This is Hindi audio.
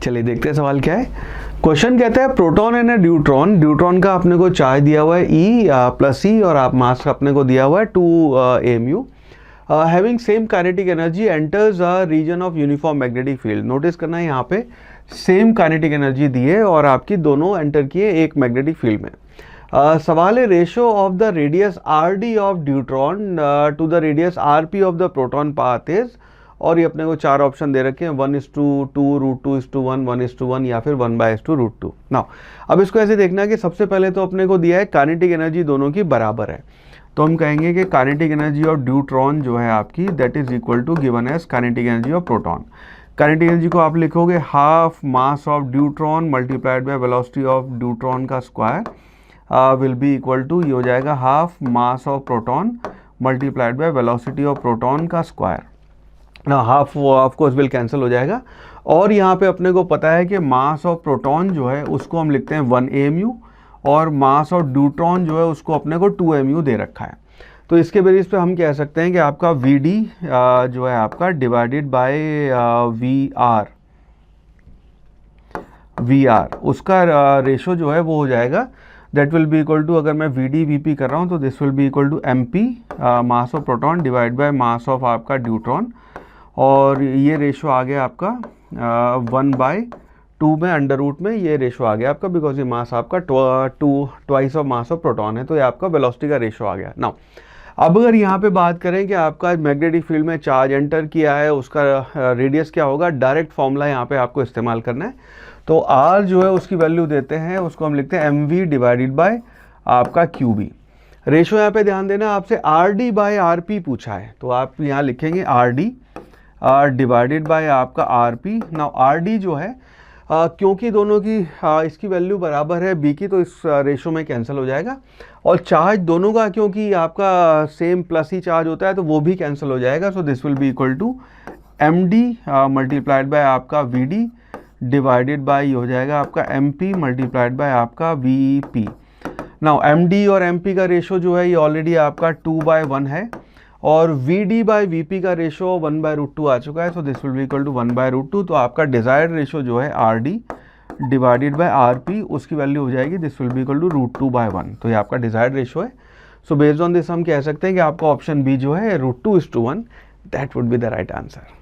चलिए देखते हैं सवाल क्या है। क्वेश्चन कहता है प्रोटॉन एंड न्यूट्रॉन, न्यूट्रॉन का अपने को चार्ज दिया हुआ है ई प्लस ई और आप मास अपने को दिया हुआ है 2 mu, having same kinetic energy enters a region of uniform magnetic field. Notice करना है यहाँ पे सेम काइनेटिक एनर्जी दी है और आपकी दोनों एंटर किए एक मैग्नेटिक फील्ड में। सवाल है ratio of the radius R D of neutron to the radius R P of the proton path is, और ये अपने को 4 ऑप्शन दे रखे हैं 1:2, √2:1, 1:1 या फिर 1/2√2। नाउ अब इसको ऐसे देखना है कि सबसे पहले तो अपने को दिया है काइनेटिक एनर्जी दोनों की बराबर है, तो हम कहेंगे कि काइनेटिक एनर्जी ऑफ न्यूट्रॉन जो है आपकी that is equal to given as kinetic energy of proton. Kinetic energy को आप लिखोगे half mass of neutron multiplied by velocity of neutron का square will be equal to, ये हो जाएगा half mass of proton multiplied by velocity of proton का स्क्वायर ना। Half of course will cancel हो जाएगा और यहाँ पे अपने को पता है कि मास ऑफ प्रोटॉन जो है उसको हम लिखते हैं 1 mu और मास ऑफ न्यूट्रॉन जो है उसको अपने को 2 mu दे रखा है। तो इसके बेसिस पे हम कह सकते हैं कि आपका Vd जो है आपका डिवाइडेड बाय Vr उसका रेशो जो है वो हो जाएगा that will be equal to, अगर मैं Vd Vp कर रहा हूँ तो this will be equal to mp mass of proton divide by mass of आपका न्यूट्रॉन, और ये रेशो आ गया आपका 1/2 में अंडर रूट में ये रेशो आ गया आपका, बिकॉज ये मास आपका twice of mass of proton है, तो ये आपका वेलोसिटी का रेशो आ गया। नाउ अब अगर यहाँ पे बात करें कि आपका मैग्नेटिक फील्ड में चार्ज एंटर किया है उसका रेडियस क्या होगा, डायरेक्ट फॉर्मूला यहाँ पे आपको इस्तेमाल करना है। तो आर जो है उसकी वैल्यू देते हैं, उसको हम लिखते हैं mv डिवाइडेड बाय आपका qb। रेशो यहाँ पे ध्यान देना, आपसे rd बाय rp पूछा है, तो आप यहाँ लिखेंगे rd डिवाइडेड बाय आपका rp। नाउ rd जो है क्योंकि दोनों की इसकी वैल्यू बराबर है b की, तो इस रेशो में कैंसिल हो जाएगा, और चार्ज दोनों का क्योंकि आपका सेम प्लस ही चार्ज होता है तो वो भी कैंसिल हो जाएगा। So this will be equal to md multiplied by आपका vd डिवाइडेड बाय हो जाएगा आपका mp मल्टीप्लाइड बाय आपका vp। नाउ md और mp का रेशो जो है ये ऑलरेडी आपका 2/1 है और Vd बाई Vp का रेशो 1/√2 आ चुका है, so this will be equal to 1/√2। तो आपका डिजायर्ड रेशो जो है Rd डिवाइडेड बाय Rp उसकी वैल्यू हो जाएगी this will be equal to √2/1, तो ये आपका डिजायर्ड रेशो है। सो बेस्ड ऑन दिस हम कह सकते हैं कि आपका ऑप्शन बी जो है √2:1 that would be the right answer.